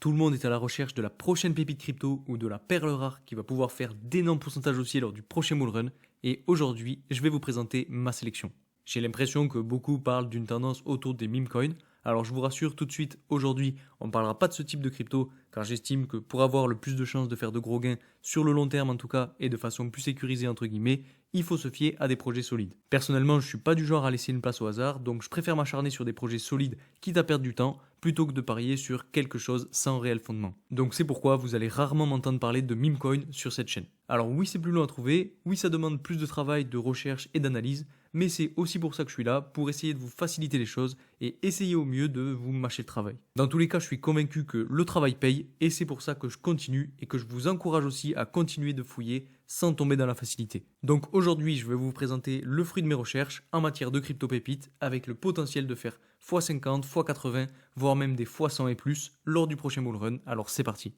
Tout le monde est à la recherche de la prochaine pépite crypto ou de la perle rare qui va pouvoir faire d'énormes pourcentages haussiers lors du prochain bull run. Et aujourd'hui, je vais vous présenter ma sélection. J'ai l'impression que beaucoup parlent d'une tendance autour des meme coins. Alors je vous rassure tout de suite, aujourd'hui, on ne parlera pas de ce type de crypto car j'estime que pour avoir le plus de chances de faire de gros gains, sur le long terme en tout cas, et de façon plus sécurisée entre guillemets, il faut se fier à des projets solides. Personnellement, je ne suis pas du genre à laisser une place au hasard, donc je préfère m'acharner sur des projets solides quitte à perdre du temps, plutôt que de parier sur quelque chose sans réel fondement. Donc c'est pourquoi vous allez rarement m'entendre parler de meme coin sur cette chaîne. Alors oui, c'est plus long à trouver, oui ça demande plus de travail, de recherche et d'analyse, mais c'est aussi pour ça que je suis là, pour essayer de vous faciliter les choses et essayer au mieux de vous mâcher le travail. Dans tous les cas, je suis convaincu que le travail paye et c'est pour ça que je continue et que je vous encourage aussi à continuer de fouiller sans tomber dans la facilité. Donc aujourd'hui, je vais vous présenter le fruit de mes recherches en matière de crypto-pépites avec le potentiel de faire x50, x80, voire même des x100 et plus lors du prochain bull run. Alors c'est parti.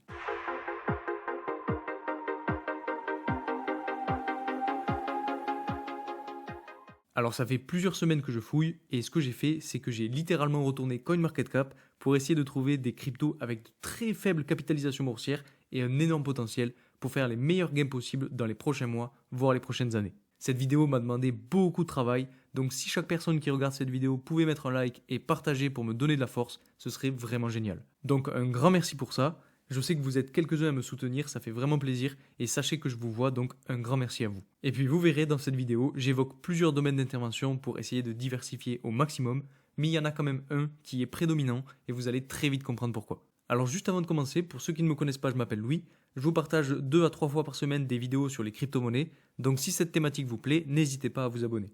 Alors ça fait plusieurs semaines que je fouille et ce que j'ai fait, c'est que j'ai littéralement retourné CoinMarketCap pour essayer de trouver des cryptos avec de très faibles capitalisations boursières et un énorme potentiel pour faire les meilleurs gains possibles dans les prochains mois, voire les prochaines années. Cette vidéo m'a demandé beaucoup de travail, donc si chaque personne qui regarde cette vidéo pouvait mettre un like et partager pour me donner de la force, ce serait vraiment génial. Donc un grand merci pour ça. Je sais que vous êtes quelques-uns à me soutenir, ça fait vraiment plaisir et sachez que je vous vois, donc un grand merci à vous. Et puis vous verrez dans cette vidéo, j'évoque plusieurs domaines d'intervention pour essayer de diversifier au maximum, mais il y en a quand même un qui est prédominant et vous allez très vite comprendre pourquoi. Alors juste avant de commencer, pour ceux qui ne me connaissent pas, je m'appelle Louis, je vous partage 2 à 3 fois par semaine des vidéos sur les crypto-monnaies, donc si cette thématique vous plaît, n'hésitez pas à vous abonner.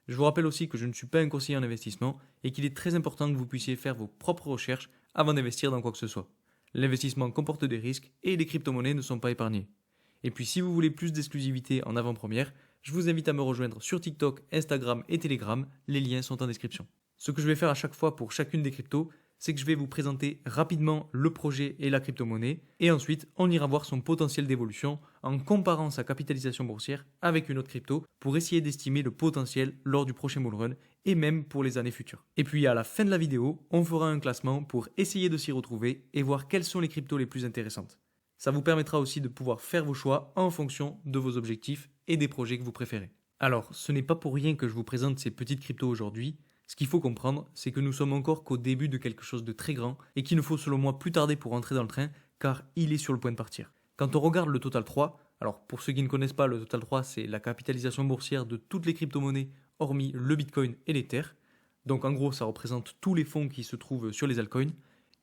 Je vous rappelle aussi que je ne suis pas un conseiller en investissement et qu'il est très important que vous puissiez faire vos propres recherches avant d'investir dans quoi que ce soit. L'investissement comporte des risques et les crypto-monnaies ne sont pas épargnées. Et puis si vous voulez plus d'exclusivité en avant-première, je vous invite à me rejoindre sur TikTok, Instagram et Telegram, les liens sont en description. Ce que je vais faire à chaque fois pour chacune des cryptos, c'est que je vais vous présenter rapidement le projet et la crypto-monnaie, et ensuite on ira voir son potentiel d'évolution en comparant sa capitalisation boursière avec une autre crypto pour essayer d'estimer le potentiel lors du prochain bull run et même pour les années futures. Et puis à la fin de la vidéo, on fera un classement pour essayer de s'y retrouver et voir quelles sont les cryptos les plus intéressantes. Ça vous permettra aussi de pouvoir faire vos choix en fonction de vos objectifs et des projets que vous préférez. Alors, ce n'est pas pour rien que je vous présente ces petites cryptos aujourd'hui. Ce qu'il faut comprendre, c'est que nous sommes encore qu'au début de quelque chose de très grand et qu'il ne faut selon moi plus tarder pour entrer dans le train car il est sur le point de partir. Quand on regarde le Total 3, alors pour ceux qui ne connaissent pas, le Total 3 c'est la capitalisation boursière de toutes les crypto-monnaies hormis le Bitcoin et l'Ether. Donc en gros ça représente tous les fonds qui se trouvent sur les altcoins.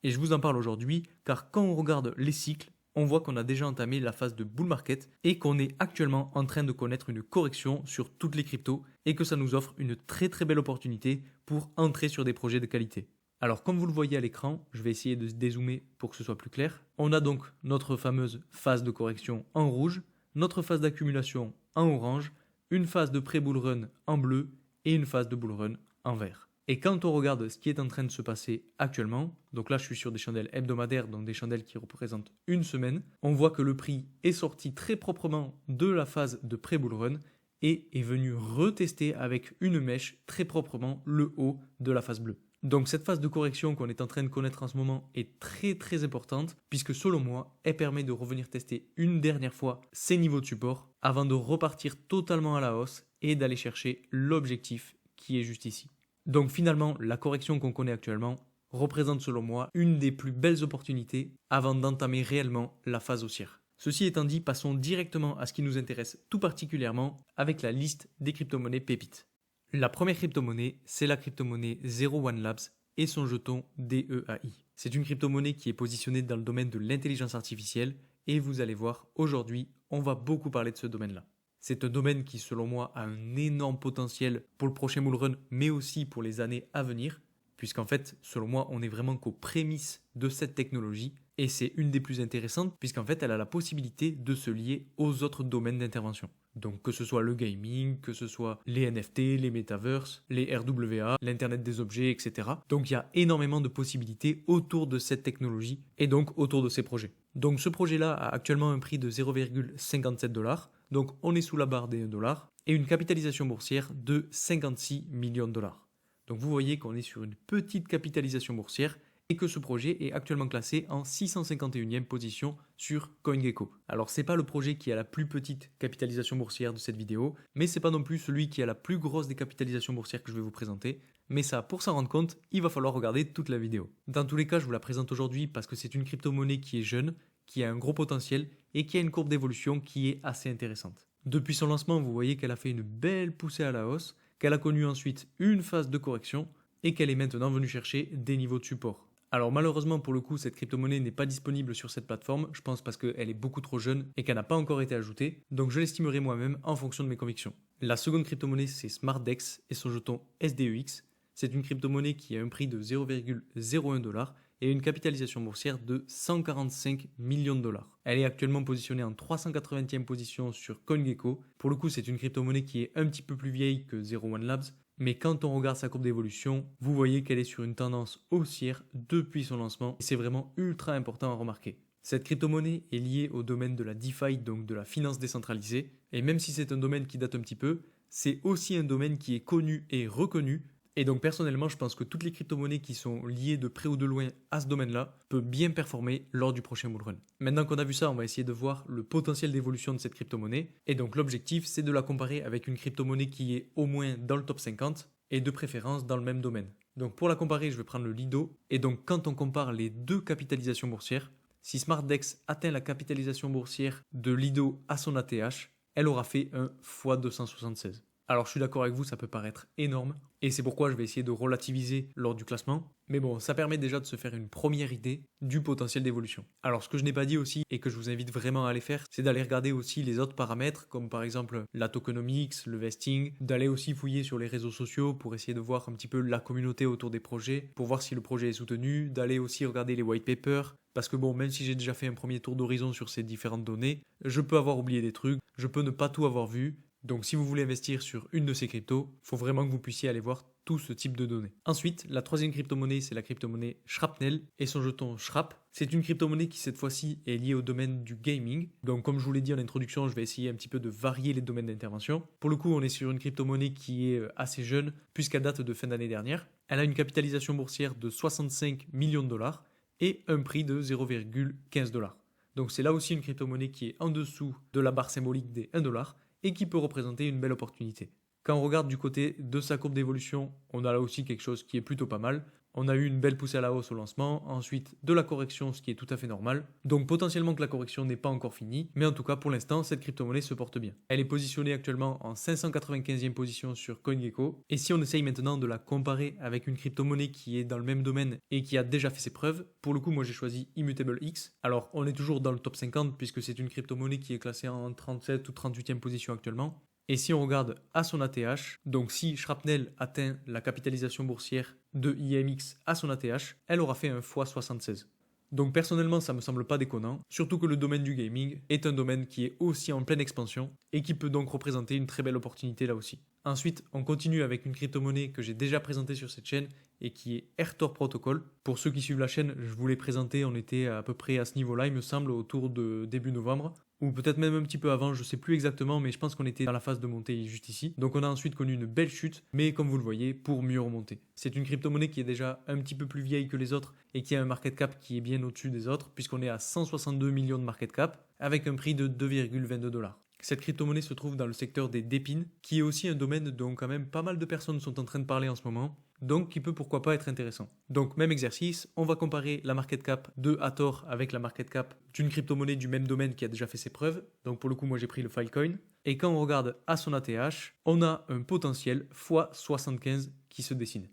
Et je vous en parle aujourd'hui car quand on regarde les cycles, on voit qu'on a déjà entamé la phase de bull market et qu'on est actuellement en train de connaître une correction sur toutes les cryptos et que ça nous offre une très belle opportunité pour entrer sur des projets de qualité. Alors comme vous le voyez à l'écran, je vais essayer de dézoomer pour que ce soit plus clair. On a donc notre fameuse phase de correction en rouge, notre phase d'accumulation en orange, une phase de pré-bull run en bleu et une phase de bull run en vert. Et quand on regarde ce qui est en train de se passer actuellement, donc là je suis sur des chandelles hebdomadaires, donc des chandelles qui représentent une semaine, on voit que le prix est sorti très proprement de la phase de pré-bull run et est venu retester avec une mèche très proprement le haut de la phase bleue. Donc cette phase de correction qu'on est en train de connaître en ce moment est très importante puisque selon moi, elle permet de revenir tester une dernière fois ces niveaux de support avant de repartir totalement à la hausse et d'aller chercher l'objectif qui est juste ici. Donc finalement, la correction qu'on connaît actuellement représente selon moi une des plus belles opportunités avant d'entamer réellement la phase haussière. Ceci étant dit, passons directement à ce qui nous intéresse tout particulièrement avec la liste des crypto-monnaies pépites. La première crypto-monnaie, c'est la crypto-monnaie 01 Labs et son jeton DEAI. C'est une crypto-monnaie qui est positionnée dans le domaine de l'intelligence artificielle et vous allez voir, aujourd'hui, on va beaucoup parler de ce domaine-là. C'est un domaine qui, selon moi, a un énorme potentiel pour le prochain bull run, mais aussi pour les années à venir, puisqu'en fait, selon moi, on est vraiment qu'aux prémices de cette technologie, et c'est une des plus intéressantes, puisqu'en fait, elle a la possibilité de se lier aux autres domaines d'intervention. Donc que ce soit le gaming, que ce soit les NFT, les metaverse, les RWA, l'Internet des objets, etc. Donc il y a énormément de possibilités autour de cette technologie, et donc autour de ces projets. Donc ce projet-là a actuellement un prix de 0,57$. Donc on est sous la barre des 1$ et une capitalisation boursière de 56 millions de dollars. Donc vous voyez qu'on est sur une petite capitalisation boursière et que ce projet est actuellement classé en 651e position sur CoinGecko. Alors c'est pas le projet qui a la plus petite capitalisation boursière de cette vidéo, mais c'est pas non plus celui qui a la plus grosse des capitalisations boursières que je vais vous présenter. Mais ça, pour s'en rendre compte, il va falloir regarder toute la vidéo. Dans tous les cas, je vous la présente aujourd'hui parce que c'est une crypto-monnaie qui est jeune, qui a un gros potentiel et qui a une courbe d'évolution qui est assez intéressante. Depuis son lancement, vous voyez qu'elle a fait une belle poussée à la hausse, qu'elle a connu ensuite une phase de correction et qu'elle est maintenant venue chercher des niveaux de support. Alors malheureusement pour le coup, cette crypto-monnaie n'est pas disponible sur cette plateforme, je pense parce qu'elle est beaucoup trop jeune et qu'elle n'a pas encore été ajoutée, donc je l'estimerai moi-même en fonction de mes convictions. La seconde crypto-monnaie c'est SmartDex et son jeton SDEX. C'est une crypto-monnaie qui a un prix de 0,01$ et une capitalisation boursière de 145 millions de dollars. Elle est actuellement positionnée en 380e position sur CoinGecko. Pour le coup, c'est une crypto-monnaie qui est un petit peu plus vieille que 01 Labs, mais quand on regarde sa courbe d'évolution, vous voyez qu'elle est sur une tendance haussière depuis son lancement et c'est vraiment ultra important à remarquer. Cette crypto-monnaie est liée au domaine de la DeFi, donc de la finance décentralisée, et même si c'est un domaine qui date un petit peu, c'est aussi un domaine qui est connu et reconnu. Et donc personnellement, je pense que toutes les crypto-monnaies qui sont liées de près ou de loin à ce domaine-là peuvent bien performer lors du prochain bull run. Maintenant qu'on a vu ça, on va essayer de voir le potentiel d'évolution de cette crypto-monnaie. Et donc l'objectif, c'est de la comparer avec une crypto-monnaie qui est au moins dans le top 50 et de préférence dans le même domaine. Donc pour la comparer, je vais prendre le Lido. Et donc quand on compare les deux capitalisations boursières, si SmartDex atteint la capitalisation boursière de Lido à son ATH, elle aura fait un x276. Alors je suis d'accord avec vous, ça peut paraître énorme, et c'est pourquoi je vais essayer de relativiser lors du classement. Mais bon, ça permet déjà de se faire une première idée du potentiel d'évolution. Alors ce que je n'ai pas dit aussi, et que je vous invite vraiment à aller faire, c'est d'aller regarder aussi les autres paramètres, comme par exemple la tokenomics, le vesting, d'aller aussi fouiller sur les réseaux sociaux pour essayer de voir un petit peu la communauté autour des projets, pour voir si le projet est soutenu, d'aller aussi regarder les white papers, parce que bon, même si j'ai déjà fait un premier tour d'horizon sur ces différentes données, je peux avoir oublié des trucs, je peux ne pas tout avoir vu. Donc si vous voulez investir sur une de ces cryptos, il faut vraiment que vous puissiez aller voir tout ce type de données. Ensuite, la troisième crypto-monnaie, c'est la crypto-monnaie Shrapnel et son jeton Shrap. C'est une crypto-monnaie qui cette fois-ci est liée au domaine du gaming. Donc comme je vous l'ai dit en introduction, je vais essayer un petit peu de varier les domaines d'intervention. Pour le coup, on est sur une crypto-monnaie qui est assez jeune puisqu'elle date de fin d'année dernière. Elle a une capitalisation boursière de 65 millions de dollars et un prix de 0,15$. Donc c'est là aussi une crypto-monnaie qui est en dessous de la barre symbolique des 1$ et qui peut représenter une belle opportunité. Quand on regarde du côté de sa courbe d'évolution, on a là aussi quelque chose qui est plutôt pas mal. On a eu une belle poussée à la hausse au lancement, ensuite de la correction, ce qui est tout à fait normal. Donc potentiellement que la correction n'est pas encore finie, mais en tout cas pour l'instant, cette crypto-monnaie se porte bien. Elle est positionnée actuellement en 595e position sur CoinGecko. Et si on essaye maintenant de la comparer avec une crypto-monnaie qui est dans le même domaine et qui a déjà fait ses preuves, pour le coup moi j'ai choisi Immutable X. Alors on est toujours dans le top 50 puisque c'est une crypto-monnaie qui est classée en 37 ou 38e position actuellement. Et si on regarde à son ATH, donc si Shrapnel atteint la capitalisation boursière de IMX à son ATH, elle aura fait un x76. Donc personnellement, ça me semble pas déconnant, surtout que le domaine du gaming est un domaine qui est aussi en pleine expansion et qui peut donc représenter une très belle opportunité là aussi. Ensuite, on continue avec une crypto-monnaie que j'ai déjà présentée sur cette chaîne et qui est Airtor Protocol. Pour ceux qui suivent la chaîne, je vous l'ai présenté, on était à peu près à ce niveau-là, il me semble, autour de début novembre. Ou peut-être même un petit peu avant, je sais plus exactement, mais je pense qu'on était dans la phase de montée juste ici. Donc on a ensuite connu une belle chute, mais comme vous le voyez, pour mieux remonter. C'est une crypto-monnaie qui est déjà un petit peu plus vieille que les autres et qui a un market cap qui est bien au-dessus des autres, puisqu'on est à 162 millions de market cap, avec un prix de 2,22$. Cette crypto-monnaie se trouve dans le secteur des dépines, qui est aussi un domaine dont quand même pas mal de personnes sont en train de parler en ce moment, donc qui peut pourquoi pas être intéressant. Donc même exercice, on va comparer la market cap de Hathor avec la market cap d'une crypto-monnaie du même domaine qui a déjà fait ses preuves. Donc pour le coup, moi j'ai pris le Filecoin. Et quand on regarde à son ATH, on a un potentiel x75 qui se dessine.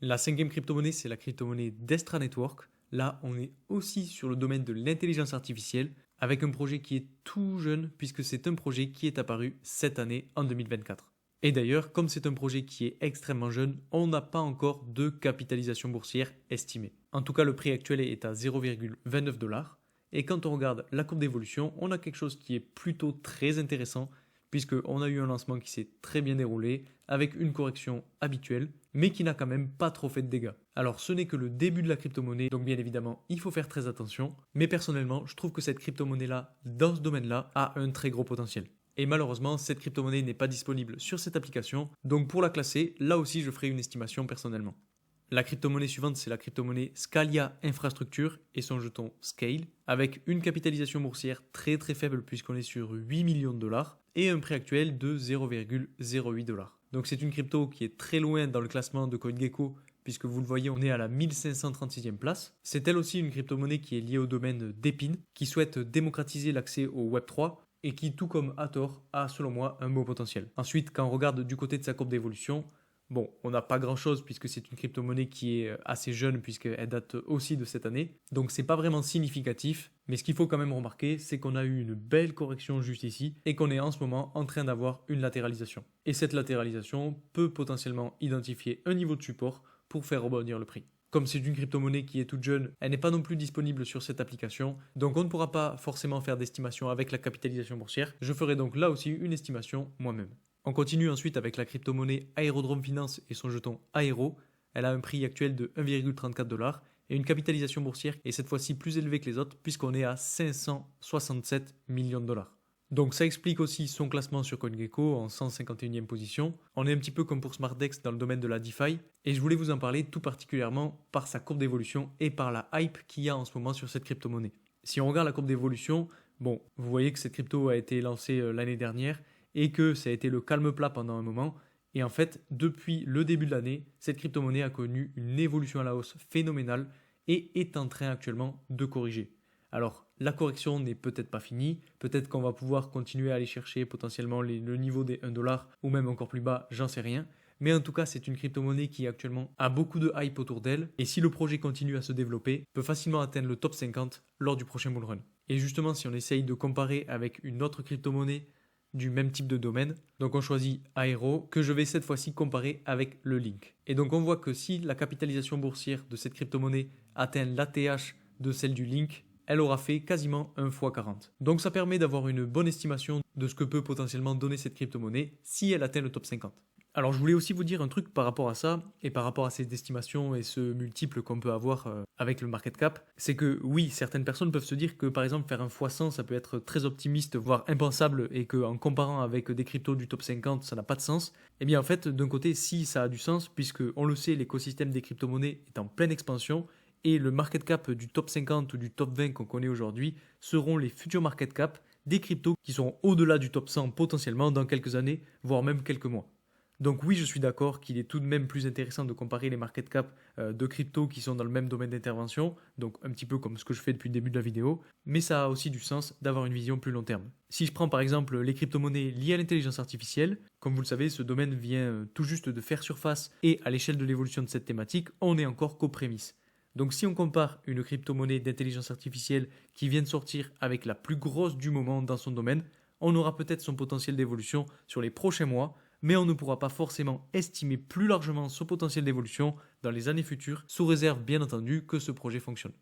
La cinquième crypto-monnaie, c'est la crypto-monnaie Destra Network. Là, on est aussi sur le domaine de l'intelligence artificielle, avec un projet qui est tout jeune, puisque c'est un projet qui est apparu cette année, en 2024. Et d'ailleurs, comme c'est un projet qui est extrêmement jeune, on n'a pas encore de capitalisation boursière estimée. En tout cas, le prix actuel est à 0,29$. Et quand on regarde la courbe d'évolution, on a quelque chose qui est plutôt très intéressant, puisqu'on a eu un lancement qui s'est très bien déroulé, avec une correction habituelle, mais qui n'a quand même pas trop fait de dégâts. Alors ce n'est que le début de la crypto-monnaie, donc bien évidemment il faut faire très attention, mais personnellement je trouve que cette crypto-monnaie-là, dans ce domaine-là, a un très gros potentiel. Et malheureusement, cette crypto-monnaie n'est pas disponible sur cette application, donc pour la classer, là aussi je ferai une estimation personnellement. La crypto-monnaie suivante, c'est la crypto-monnaie Scalia Infrastructure et son jeton Scale, avec une capitalisation boursière très très faible puisqu'on est sur 8 millions de dollars et un prix actuel de 0,08 dollars. Donc c'est une crypto qui est très loin dans le classement de CoinGecko puisque vous le voyez, on est à la 1536e place. C'est elle aussi une crypto-monnaie qui est liée au domaine d'Epin, qui souhaite démocratiser l'accès au Web3 et qui, tout comme Hathor, a selon moi un beau potentiel. Ensuite, quand on regarde du côté de sa courbe d'évolution, bon, on n'a pas grand-chose puisque c'est une crypto-monnaie qui est assez jeune puisqu'elle date aussi de cette année. Donc c'est pas vraiment significatif, mais ce qu'il faut quand même remarquer, c'est qu'on a eu une belle correction juste ici et qu'on est en ce moment en train d'avoir une latéralisation. Et cette latéralisation peut potentiellement identifier un niveau de support pour faire rebondir le prix. Comme c'est une crypto-monnaie qui est toute jeune, elle n'est pas non plus disponible sur cette application, donc on ne pourra pas forcément faire d'estimation avec la capitalisation boursière. Je ferai donc là aussi une estimation moi-même. On continue ensuite avec la crypto-monnaie Aerodrome Finance et son jeton Aero. Elle a un prix actuel de 1,34 dollars et une capitalisation boursière qui est cette fois-ci plus élevée que les autres puisqu'on est à 567 millions de dollars. Donc ça explique aussi son classement sur CoinGecko en 151e position. On est un petit peu comme pour SmartDex dans le domaine de la DeFi et je voulais vous en parler tout particulièrement par sa courbe d'évolution et par la hype qu'il y a en ce moment sur cette crypto-monnaie. Si on regarde la courbe d'évolution, bon, vous voyez que cette crypto a été lancée l'année dernière et que ça a été le calme plat pendant un moment. Et en fait, depuis le début de l'année, cette crypto-monnaie a connu une évolution à la hausse phénoménale et est en train actuellement de corriger. Alors, la correction n'est peut-être pas finie, peut-être qu'on va pouvoir continuer à aller chercher potentiellement le niveau des 1 dollar ou même encore plus bas, j'en sais rien. Mais en tout cas, c'est une crypto-monnaie qui actuellement a beaucoup de hype autour d'elle et si le projet continue à se développer, peut facilement atteindre le top 50 lors du prochain bull run. Et justement, si on essaye de comparer avec une autre crypto-monnaie du même type de domaine, donc on choisit Aero, que je vais cette fois-ci comparer avec le Link. Et donc on voit que si la capitalisation boursière de cette crypto-monnaie atteint l'ATH de celle du Link, elle aura fait quasiment 1 x 40. Donc ça permet d'avoir une bonne estimation de ce que peut potentiellement donner cette crypto-monnaie si elle atteint le top 50. Alors je voulais aussi vous dire un truc par rapport à ça et par rapport à ces estimations et ce multiple qu'on peut avoir avec le market cap, c'est que oui, certaines personnes peuvent se dire que par exemple faire un x100 ça peut être très optimiste voire impensable et qu'en comparant avec des cryptos du top 50 ça n'a pas de sens. Eh bien en fait d'un côté si ça a du sens puisque on le sait l'écosystème des crypto-monnaies est en pleine expansion et le market cap du top 50 ou du top 20 qu'on connaît aujourd'hui seront les futurs market cap des cryptos qui seront au-delà du top 100 potentiellement dans quelques années, voire même quelques mois. Donc oui, je suis d'accord qu'il est tout de même plus intéressant de comparer les market cap de cryptos qui sont dans le même domaine d'intervention, donc un petit peu comme ce que je fais depuis le début de la vidéo, mais ça a aussi du sens d'avoir une vision plus long terme. Si je prends par exemple les crypto-monnaies liées à l'intelligence artificielle, comme vous le savez, ce domaine vient tout juste de faire surface et à l'échelle de l'évolution de cette thématique, on n'est encore qu'aux prémices. Donc si on compare une crypto-monnaie d'intelligence artificielle qui vient de sortir avec la plus grosse du moment dans son domaine, on aura peut-être son potentiel d'évolution sur les prochains mois, mais on ne pourra pas forcément estimer plus largement son potentiel d'évolution dans les années futures, sous réserve bien entendu que ce projet fonctionne.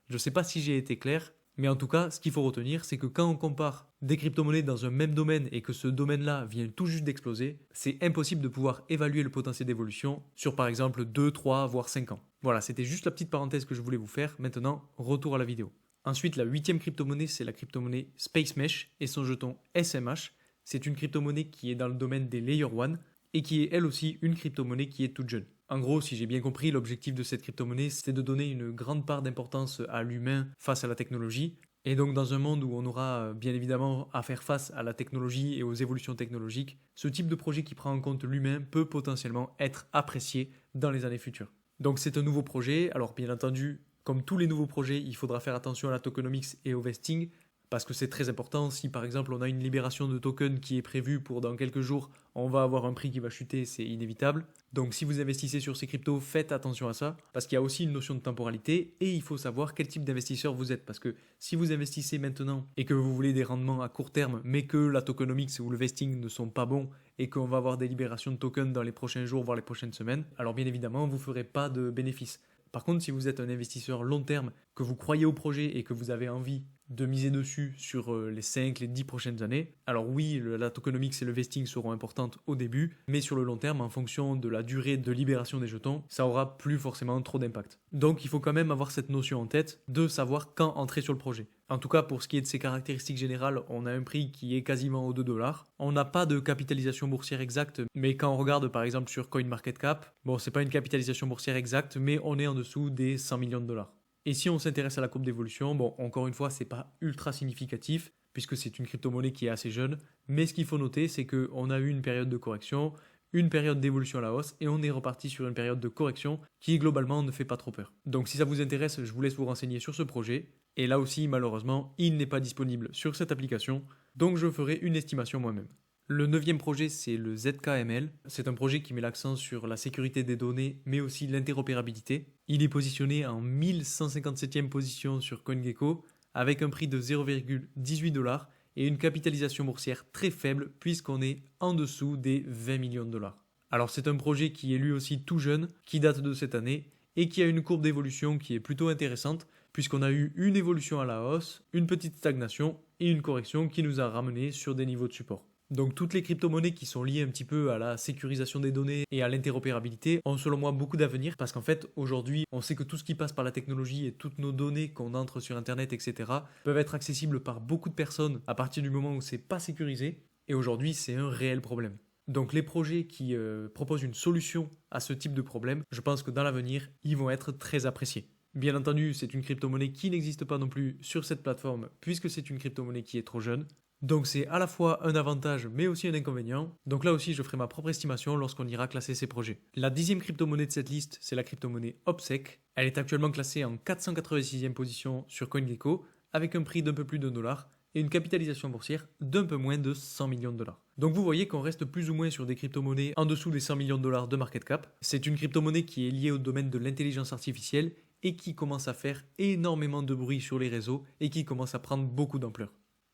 Je ne sais pas si j'ai été clair, mais en tout cas, ce qu'il faut retenir, c'est que quand on compare des crypto-monnaies dans un même domaine et que ce domaine-là vient tout juste d'exploser, c'est impossible de pouvoir évaluer le potentiel d'évolution sur par exemple 2, 3, voire 5 ans. Voilà, c'était juste la petite parenthèse que je voulais vous faire. Maintenant, retour à la vidéo. Ensuite, la 8e crypto-monnaie, c'est la crypto-monnaie Space Mesh et son jeton SMH. C'est une crypto-monnaie qui est dans le domaine des Layer 1 et qui est elle aussi une crypto-monnaie qui est toute jeune. En gros, si j'ai bien compris, l'objectif de cette crypto-monnaie, c'est de donner une grande part d'importance à l'humain face à la technologie. Et donc dans un monde où on aura bien évidemment à faire face à la technologie et aux évolutions technologiques, ce type de projet qui prend en compte l'humain peut potentiellement être apprécié dans les années futures. Donc c'est un nouveau projet, alors bien entendu, comme tous les nouveaux projets, il faudra faire attention à la tokenomics et au vesting, parce que c'est très important. Si par exemple on a une libération de tokens qui est prévue pour dans quelques jours, on va avoir un prix qui va chuter, c'est inévitable. Donc si vous investissez sur ces cryptos, faites attention à ça, parce qu'il y a aussi une notion de temporalité et il faut savoir quel type d'investisseur vous êtes. Parce que si vous investissez maintenant et que vous voulez des rendements à court terme, mais que la tokenomics ou le vesting ne sont pas bons et qu'on va avoir des libérations de tokens dans les prochains jours, voire les prochaines semaines, alors bien évidemment, vous ne ferez pas de bénéfices. Par contre, si vous êtes un investisseur long terme, que vous croyez au projet et que vous avez envie de miser dessus sur les 5, les 10 prochaines années, alors oui, la tokenomics et le vesting seront importantes au début, mais sur le long terme, en fonction de la durée de libération des jetons, ça aura plus forcément trop d'impact. Donc il faut quand même avoir cette notion en tête de savoir quand entrer sur le projet. En tout cas, pour ce qui est de ses caractéristiques générales, on a un prix qui est quasiment aux 2 $. On n'a pas de capitalisation boursière exacte, mais quand on regarde par exemple sur CoinMarketCap, bon, c'est pas une capitalisation boursière exacte, mais on est en dessous des 100 millions de dollars. Et si on s'intéresse à la courbe d'évolution, bon, encore une fois, c'est pas ultra significatif, puisque c'est une crypto-monnaie qui est assez jeune, mais ce qu'il faut noter, c'est qu'on a eu une période de correction, une période d'évolution à la hausse, et on est reparti sur une période de correction qui globalement ne fait pas trop peur. Donc si ça vous intéresse, je vous laisse vous renseigner sur ce projet, et là aussi, malheureusement, il n'est pas disponible sur cette application, donc je ferai une estimation moi-même. Le 9e projet, c'est le ZKML. C'est un projet qui met l'accent sur la sécurité des données, mais aussi l'interopérabilité. Il est positionné en 1157e position sur CoinGecko, avec un prix de 0,18 $ et une capitalisation boursière très faible, puisqu'on est en dessous des 20 millions de dollars. Alors c'est un projet qui est lui aussi tout jeune, qui date de cette année, et qui a une courbe d'évolution qui est plutôt intéressante, puisqu'on a eu une évolution à la hausse, une petite stagnation et une correction qui nous a ramené sur des niveaux de support. Donc toutes les crypto-monnaies qui sont liées un petit peu à la sécurisation des données et à l'interopérabilité ont selon moi beaucoup d'avenir parce qu'en fait aujourd'hui on sait que tout ce qui passe par la technologie et toutes nos données qu'on entre sur internet etc. peuvent être accessibles par beaucoup de personnes à partir du moment où c'est pas sécurisé et aujourd'hui c'est un réel problème. Donc les projets qui proposent une solution à ce type de problème, je pense que dans l'avenir ils vont être très appréciés. Bien entendu, c'est une crypto-monnaie qui n'existe pas non plus sur cette plateforme puisque c'est une crypto-monnaie qui est trop jeune. Donc c'est à la fois un avantage mais aussi un inconvénient. Donc là aussi je ferai ma propre estimation lorsqu'on ira classer ces projets. La 10e crypto-monnaie de cette liste, c'est la crypto-monnaie OPSEC. Elle est actuellement classée en 486e position sur CoinGecko avec un prix d'un peu plus $1 et une capitalisation boursière d'un peu moins de 100 millions de dollars. Donc vous voyez qu'on reste plus ou moins sur des crypto-monnaies en dessous des 100 millions de dollars de market cap. C'est une crypto-monnaie qui est liée au domaine de l'intelligence artificielle et qui commence à faire énormément de bruit sur les réseaux et qui commence à prendre beaucoup d'ampleur.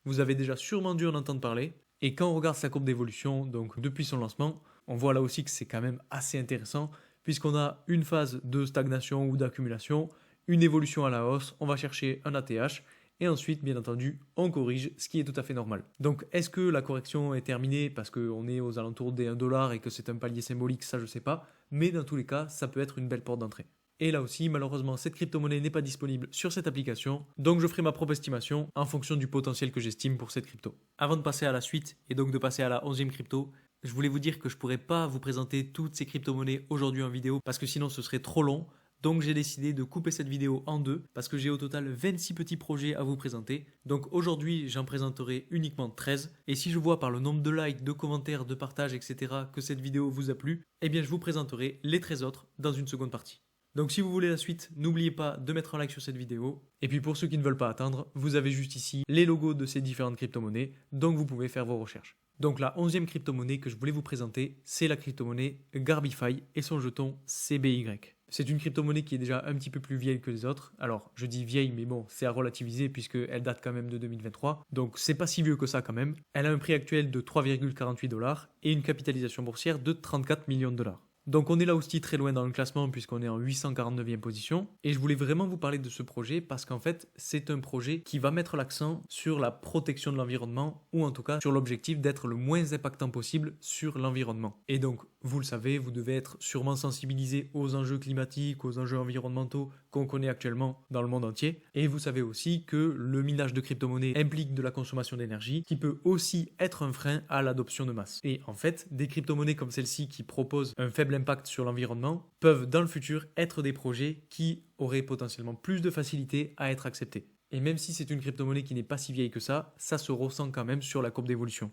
Vous avez déjà sûrement dû en entendre parler. Et quand on regarde sa courbe d'évolution, donc depuis son lancement, on voit là aussi que c'est quand même assez intéressant, puisqu'on a une phase de stagnation ou d'accumulation, une évolution à la hausse, on va chercher un ATH, et ensuite, bien entendu, on corrige, ce qui est tout à fait normal. Donc, est-ce que la correction est terminée parce qu'on est aux alentours des 1 $ et que c'est un palier symbolique, ça je sais pas, mais dans tous les cas, ça peut être une belle porte d'entrée. Et là aussi, malheureusement, cette crypto-monnaie n'est pas disponible sur cette application, donc je ferai ma propre estimation en fonction du potentiel que j'estime pour cette crypto. Avant de passer à la suite, et donc de passer à la 11e crypto, je voulais vous dire que je ne pourrais pas vous présenter toutes ces crypto-monnaies aujourd'hui en vidéo, parce que sinon ce serait trop long. Donc j'ai décidé de couper cette vidéo en deux, parce que j'ai au total 26 petits projets à vous présenter. Donc aujourd'hui, j'en présenterai uniquement 13. Et si je vois par le nombre de likes, de commentaires, de partages, etc. que cette vidéo vous a plu, eh bien je vous présenterai les 13 autres dans une seconde partie. Donc si vous voulez la suite, n'oubliez pas de mettre un like sur cette vidéo. Et puis pour ceux qui ne veulent pas attendre, vous avez juste ici les logos de ces différentes crypto-monnaies, donc vous pouvez faire vos recherches. Donc la 11e crypto-monnaie que je voulais vous présenter, c'est la crypto-monnaie Garbify et son jeton CBY. C'est une crypto-monnaie qui est déjà un petit peu plus vieille que les autres. Alors je dis vieille, mais bon, c'est à relativiser puisqu'elle date quand même de 2023. Donc c'est pas si vieux que ça quand même. Elle a un prix actuel de 3,48 $ et une capitalisation boursière de 34 millions de dollars. Donc on est là aussi très loin dans le classement puisqu'on est en 849e position. Et je voulais vraiment vous parler de ce projet parce qu'en fait, c'est un projet qui va mettre l'accent sur la protection de l'environnement ou en tout cas sur l'objectif d'être le moins impactant possible sur l'environnement. Et donc, vous le savez, vous devez être sûrement sensibilisé aux enjeux climatiques, aux enjeux environnementaux qu'on connaît actuellement dans le monde entier. Et vous savez aussi que le minage de crypto-monnaies implique de la consommation d'énergie qui peut aussi être un frein à l'adoption de masse. Et en fait, des crypto-monnaies comme celle-ci qui proposent un faible impact sur l'environnement peuvent dans le futur être des projets qui auraient potentiellement plus de facilité à être acceptés. Et même si c'est une crypto-monnaie qui n'est pas si vieille que ça se ressent quand même sur la courbe d'évolution.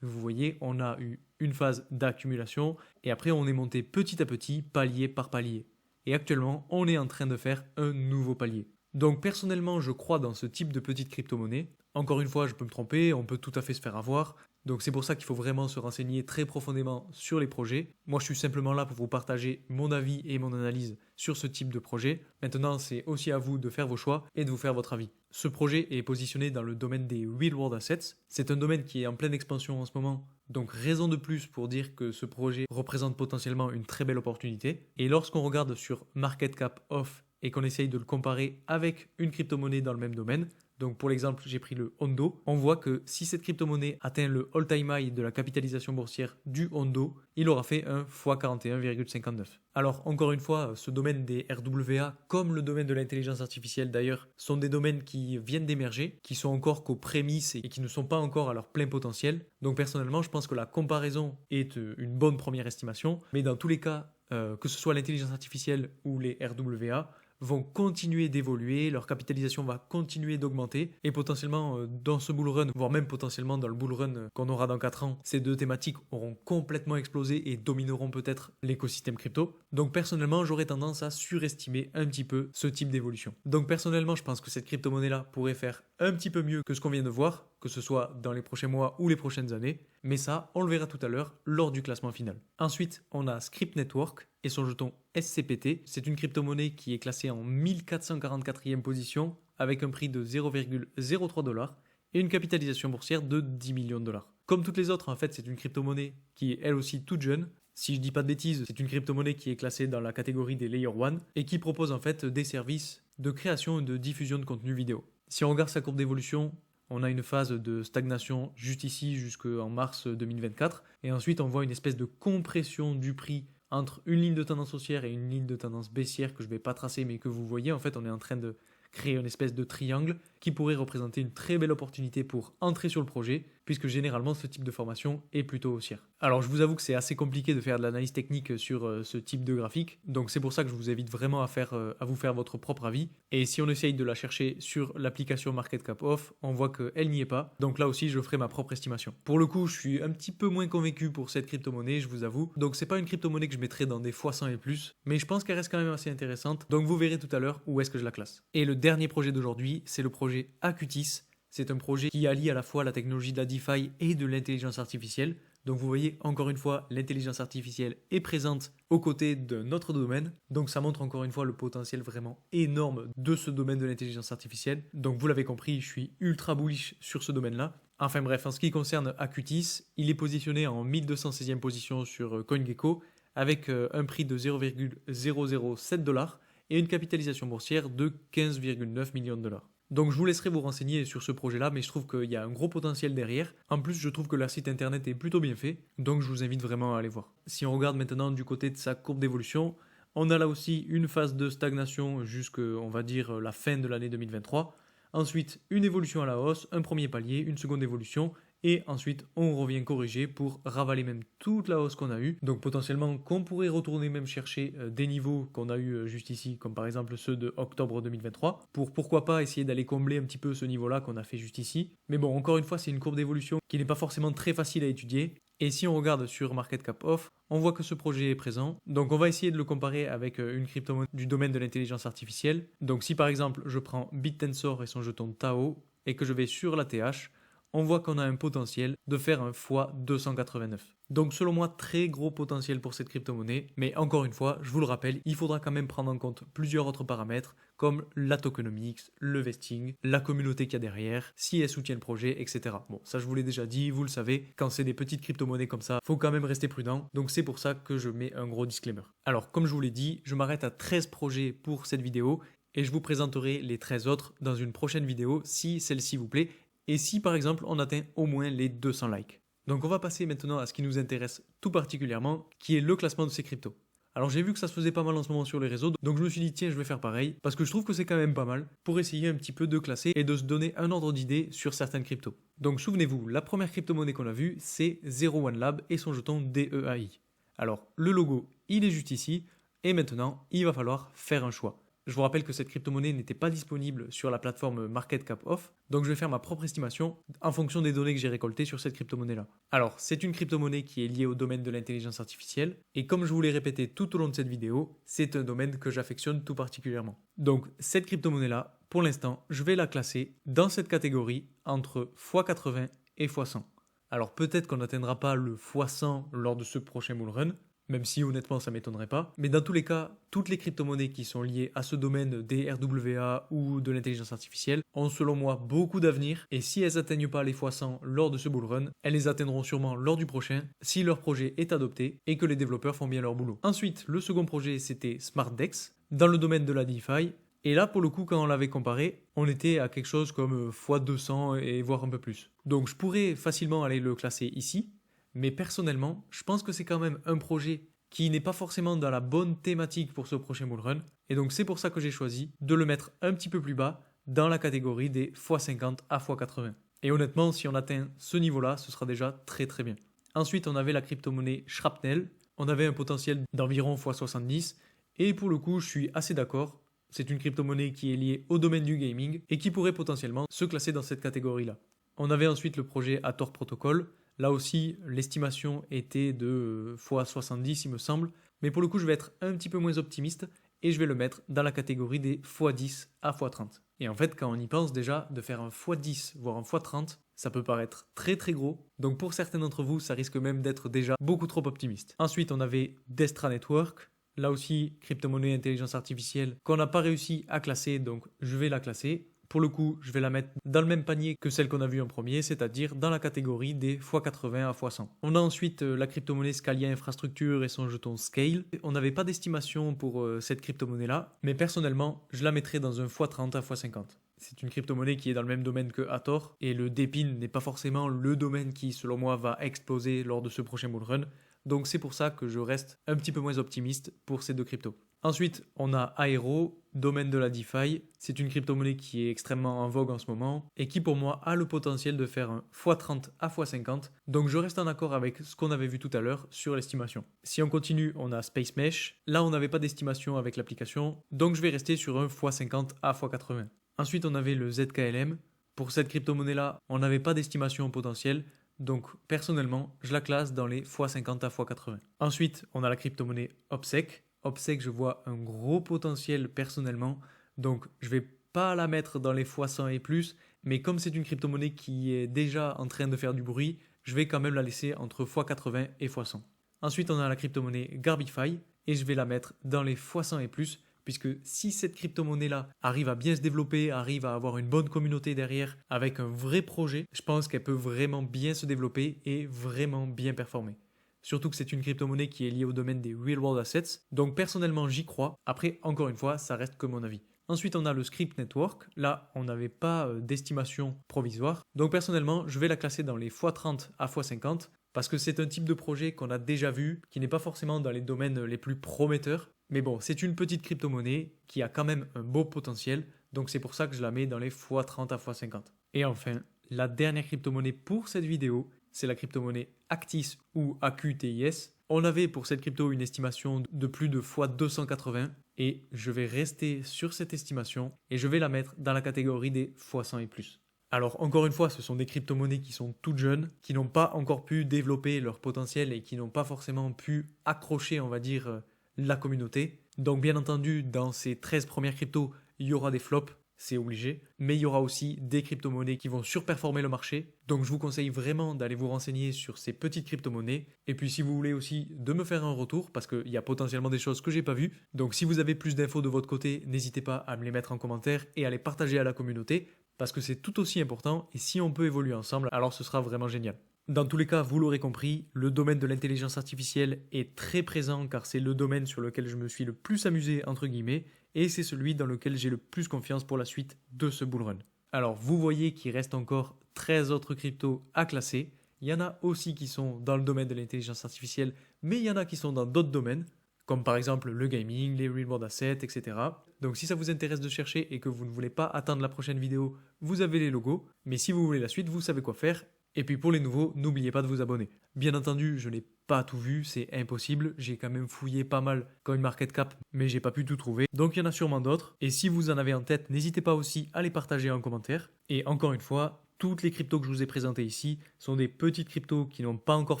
Vous voyez, on a eu une phase d'accumulation et après on est monté petit à petit, palier par palier. Et actuellement, on est en train de faire un nouveau palier. Donc personnellement, je crois dans ce type de petite crypto-monnaie. Encore une fois, je peux me tromper, on peut tout à fait se faire avoir. Donc c'est pour ça qu'il faut vraiment se renseigner très profondément sur les projets. Moi, je suis simplement là pour vous partager mon avis et mon analyse sur ce type de projet. Maintenant, c'est aussi à vous de faire vos choix et de vous faire votre avis. Ce projet est positionné dans le domaine des real world assets. C'est un domaine qui est en pleine expansion en ce moment. Donc raison de plus pour dire que ce projet représente potentiellement une très belle opportunité. Et lorsqu'on regarde sur Market Cap Off et qu'on essaye de le comparer avec une crypto-monnaie dans le même domaine, donc pour l'exemple, j'ai pris le Hondo, on voit que si cette crypto-monnaie atteint le all-time high de la capitalisation boursière du Hondo, il aura fait un x 41,59. Alors encore une fois, ce domaine des RWA, comme le domaine de l'intelligence artificielle d'ailleurs, sont des domaines qui viennent d'émerger, qui sont encore qu'aux prémices et qui ne sont pas encore à leur plein potentiel. Donc personnellement, je pense que la comparaison est une bonne première estimation, mais dans tous les cas, que ce soit l'intelligence artificielle ou les RWA, vont continuer d'évoluer, leur capitalisation va continuer d'augmenter et potentiellement dans ce bull run, voire même potentiellement dans le bull run qu'on aura dans 4 ans, ces deux thématiques auront complètement explosé et domineront peut-être l'écosystème crypto. Donc personnellement, j'aurais tendance à surestimer un petit peu ce type d'évolution. Donc personnellement, je pense que cette crypto-monnaie-là pourrait faire un petit peu mieux que ce qu'on vient de voir, que ce soit dans les prochains mois ou les prochaines années, mais ça, on le verra tout à l'heure lors du classement final. Ensuite, on a Script Network et son jeton SCPT. C'est une crypto-monnaie qui est classée en 1444e position avec un prix de 0,03$ et une capitalisation boursière de 10 millions de dollars. Comme toutes les autres, en fait, c'est une crypto-monnaie qui est elle aussi toute jeune. Si je dis pas de bêtises, c'est une crypto-monnaie qui est classée dans la catégorie des Layer 1 et qui propose en fait des services de création et de diffusion de contenu vidéo. Si on regarde sa courbe d'évolution, on a une phase de stagnation juste ici jusqu'en mars 2024 et ensuite on voit une espèce de compression du prix entre une ligne de tendance haussière et une ligne de tendance baissière que je ne vais pas tracer mais que vous voyez. En fait, on est en train de créer une espèce de triangle qui pourrait représenter une très belle opportunité pour entrer sur le projet, puisque généralement ce type de formation est plutôt haussière. Alors je vous avoue que c'est assez compliqué de faire de l'analyse technique sur ce type de graphique, donc c'est pour ça que je vous invite vraiment à vous faire votre propre avis. Et si on essaye de la chercher sur l'application MarketCap-Off, on voit qu'elle n'y est pas, donc là aussi je ferai ma propre estimation. Pour le coup, je suis un petit peu moins convaincu pour cette crypto-monnaie, je vous avoue, donc c'est pas une crypto-monnaie que je mettrai dans des x100 et plus, mais je pense qu'elle reste quand même assez intéressante, donc vous verrez tout à l'heure où est-ce que je la classe. Et le dernier projet d'aujourd'hui, c'est le projet Acutis. C'est un projet qui allie à la fois la technologie de la DeFi et de l'intelligence artificielle. Donc vous voyez, encore une fois, l'intelligence artificielle est présente aux côtés de notre domaine. Donc ça montre encore une fois le potentiel vraiment énorme de ce domaine de l'intelligence artificielle. Donc vous l'avez compris, je suis ultra bullish sur ce domaine-là. Enfin bref, en ce qui concerne Acutis, il est positionné en 1216e position sur CoinGecko avec un prix de 0,007$ et une capitalisation boursière de 15,9 millions de dollars. Donc je vous laisserai vous renseigner sur ce projet-là, mais je trouve qu'il y a un gros potentiel derrière. En plus, je trouve que leur site internet est plutôt bien fait, donc je vous invite vraiment à aller voir. Si on regarde maintenant du côté de sa courbe d'évolution, on a là aussi une phase de stagnation jusqu'à, on va dire, la fin de l'année 2023. Ensuite, une évolution à la hausse, un premier palier, une seconde évolution, et ensuite on revient corriger pour ravaler même toute la hausse qu'on a eue. Donc potentiellement qu'on pourrait retourner même chercher des niveaux qu'on a eu juste ici, comme par exemple ceux de octobre 2023, pour pourquoi pas essayer d'aller combler un petit peu ce niveau-là qu'on a fait juste ici. Mais bon, encore une fois, c'est une courbe d'évolution qui n'est pas forcément très facile à étudier. Et si on regarde sur MarketCap-Off, on voit que ce projet est présent. Donc on va essayer de le comparer avec une crypto-monnaie du domaine de l'intelligence artificielle. Donc si par exemple je prends BitTensor et son jeton Tao et que je vais sur la TH, on voit qu'on a un potentiel de faire un x289. Donc selon moi, très gros potentiel pour cette crypto-monnaie, mais encore une fois, je vous le rappelle, il faudra quand même prendre en compte plusieurs autres paramètres comme la tokenomics, le vesting, la communauté qu'il y a derrière, si elle soutient le projet, etc. Bon, ça je vous l'ai déjà dit, vous le savez, quand c'est des petites crypto-monnaies comme ça, faut quand même rester prudent, donc c'est pour ça que je mets un gros disclaimer. Alors comme je vous l'ai dit, je m'arrête à 13 projets pour cette vidéo, et je vous présenterai les 13 autres dans une prochaine vidéo si celle-ci vous plaît, et si par exemple on atteint au moins les 200 likes. Donc on va passer maintenant à ce qui nous intéresse tout particulièrement, qui est le classement de ces cryptos. Alors j'ai vu que ça se faisait pas mal en ce moment sur les réseaux, donc je me suis dit tiens je vais faire pareil, parce que je trouve que c'est quand même pas mal pour essayer un petit peu de classer et de se donner un ordre d'idée sur certaines cryptos. Donc souvenez-vous, la première crypto-monnaie qu'on a vue, c'est 01 Lab et son jeton DEAI. Alors le logo, il est juste ici, et maintenant il va falloir faire un choix. Je vous rappelle que cette crypto-monnaie n'était pas disponible sur la plateforme MarketCap-Off, donc je vais faire ma propre estimation en fonction des données que j'ai récoltées sur cette crypto-monnaie-là. Alors, c'est une crypto-monnaie qui est liée au domaine de l'intelligence artificielle, et comme je vous l'ai répété tout au long de cette vidéo, c'est un domaine que j'affectionne tout particulièrement. Donc, cette crypto-monnaie-là, pour l'instant, je vais la classer dans cette catégorie entre x80 et x100. Alors peut-être qu'on n'atteindra pas le x100 lors de ce prochain bull run, même si honnêtement ça m'étonnerait pas. Mais dans tous les cas, toutes les crypto-monnaies qui sont liées à ce domaine des RWA ou de l'intelligence artificielle ont selon moi beaucoup d'avenir, et si elles n'atteignent pas les x100 lors de ce bull run, elles les atteindront sûrement lors du prochain si leur projet est adopté et que les développeurs font bien leur boulot. Ensuite, le second projet c'était SmartDex dans le domaine de la DeFi. Et là, pour le coup, quand on l'avait comparé, on était à quelque chose comme x200 et voire un peu plus. Donc je pourrais facilement aller le classer ici, mais personnellement, je pense que c'est quand même un projet qui n'est pas forcément dans la bonne thématique pour ce prochain bull run. Et donc c'est pour ça que j'ai choisi de le mettre un petit peu plus bas dans la catégorie des x50 à x80. Et honnêtement, si on atteint ce niveau-là, ce sera déjà très très bien. Ensuite, on avait la crypto-monnaie Shrapnel. On avait un potentiel d'environ x70. Et pour le coup, je suis assez d'accord. C'est une crypto-monnaie qui est liée au domaine du gaming et qui pourrait potentiellement se classer dans cette catégorie-là. On avait ensuite le projet Hathor Protocol. Là aussi, l'estimation était de x70, il me semble. Mais pour le coup, je vais être un petit peu moins optimiste et je vais le mettre dans la catégorie des x10 à x30. Et en fait, quand on y pense déjà, de faire un x10, voire un x30, ça peut paraître très très gros. Donc pour certains d'entre vous, ça risque même d'être déjà beaucoup trop optimiste. Ensuite, on avait Destra Network. Là aussi, crypto-monnaie intelligence artificielle qu'on n'a pas réussi à classer, donc je vais la classer. Pour le coup, je vais la mettre dans le même panier que celle qu'on a vue en premier, c'est-à-dire dans la catégorie des x80 à x100. On a ensuite la crypto-monnaie Scalia Infrastructure et son jeton Scale. On n'avait pas d'estimation pour cette crypto-monnaie-là, mais personnellement, je la mettrais dans un x30 à x50. C'est une crypto-monnaie qui est dans le même domaine que Hathor, et le DePIN n'est pas forcément le domaine qui, selon moi, va exploser lors de ce prochain bull run. Donc c'est pour ça que je reste un petit peu moins optimiste pour ces deux cryptos. Ensuite, on a Aero, domaine de la DeFi. C'est une crypto-monnaie qui est extrêmement en vogue en ce moment et qui pour moi a le potentiel de faire un x30 à x50. Donc je reste en accord avec ce qu'on avait vu tout à l'heure sur l'estimation. Si on continue, on a Space Mesh. Là, on n'avait pas d'estimation avec l'application, donc je vais rester sur un x50 à x80. Ensuite, on avait le ZKLM. Pour cette crypto-monnaie-là, on n'avait pas d'estimation potentielle. Donc personnellement, je la classe dans les x50 à x80. Ensuite, on a la crypto-monnaie OPSEC. OPSEC, je vois un gros potentiel personnellement. Donc je ne vais pas la mettre dans les x100 et plus. Mais comme c'est une crypto-monnaie qui est déjà en train de faire du bruit, je vais quand même la laisser entre x80 et x100. Ensuite, on a la crypto-monnaie Garbify. Et je vais la mettre dans les x100 et plus. Puisque si cette crypto-monnaie-là arrive à bien se développer, arrive à avoir une bonne communauté derrière, avec un vrai projet, je pense qu'elle peut vraiment bien se développer et vraiment bien performer. Surtout que c'est une crypto-monnaie qui est liée au domaine des real-world assets, donc personnellement j'y crois. Après, encore une fois, ça reste que mon avis. Ensuite, on a le Script Network. Là, on n'avait pas d'estimation provisoire. Donc personnellement, je vais la classer dans les x30 à x50, parce que c'est un type de projet qu'on a déjà vu, qui n'est pas forcément dans les domaines les plus prometteurs. Mais bon, c'est une petite crypto-monnaie qui a quand même un beau potentiel, donc c'est pour ça que je la mets dans les x30 à x50. Et enfin, la dernière crypto-monnaie pour cette vidéo, c'est la crypto-monnaie Actis ou AQTIS. On avait pour cette crypto une estimation de plus de x280 et je vais rester sur cette estimation et je vais la mettre dans la catégorie des x100 et plus. Alors encore une fois, ce sont des crypto-monnaies qui sont toutes jeunes, qui n'ont pas encore pu développer leur potentiel et qui n'ont pas forcément pu accrocher, on va dire, la communauté. Donc bien entendu, dans ces 13 premières cryptos, il y aura des flops, c'est obligé, mais il y aura aussi des crypto-monnaies qui vont surperformer le marché. Donc je vous conseille vraiment d'aller vous renseigner sur ces petites crypto-monnaies. Et puis si vous voulez aussi de me faire un retour, parce qu'il y a potentiellement des choses que j'ai pas vues. Donc si vous avez plus d'infos de votre côté, n'hésitez pas à me les mettre en commentaire et à les partager à la communauté, parce que c'est tout aussi important, et si on peut évoluer ensemble, alors ce sera vraiment génial. Dans tous les cas, vous l'aurez compris, le domaine de l'intelligence artificielle est très présent car c'est le domaine sur lequel je me suis le plus amusé, entre guillemets, et c'est celui dans lequel j'ai le plus confiance pour la suite de ce bull run. Alors vous voyez qu'il reste encore 13 autres cryptos à classer. Il y en a aussi qui sont dans le domaine de l'intelligence artificielle, mais il y en a qui sont dans d'autres domaines, comme par exemple le gaming, les real-world assets, etc. Donc si ça vous intéresse de chercher et que vous ne voulez pas attendre la prochaine vidéo, vous avez les logos, mais si vous voulez la suite, vous savez quoi faire. Et puis pour les nouveaux, n'oubliez pas de vous abonner. Bien entendu, je n'ai pas tout vu, c'est impossible. J'ai quand même fouillé pas mal CoinMarketCap, mais j'ai pas pu tout trouver. Donc il y en a sûrement d'autres. Et si vous en avez en tête, n'hésitez pas aussi à les partager en commentaire. Et encore une fois, toutes les cryptos que je vous ai présentées ici sont des petites cryptos qui n'ont pas encore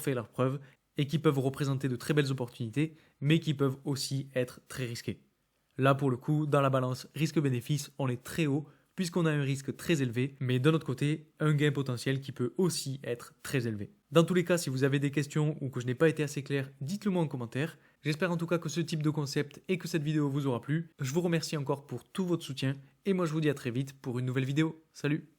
fait leur preuve et qui peuvent représenter de très belles opportunités, mais qui peuvent aussi être très risquées. Là pour le coup, dans la balance risque-bénéfice, on est très haut. puisqu'on a un risque très élevé, mais d'un autre côté, un gain potentiel qui peut aussi être très élevé. Dans tous les cas, si vous avez des questions ou que je n'ai pas été assez clair, dites-le moi en commentaire. J'espère en tout cas que ce type de concept et que cette vidéo vous aura plu. Je vous remercie encore pour tout votre soutien et moi je vous dis à très vite pour une nouvelle vidéo. Salut!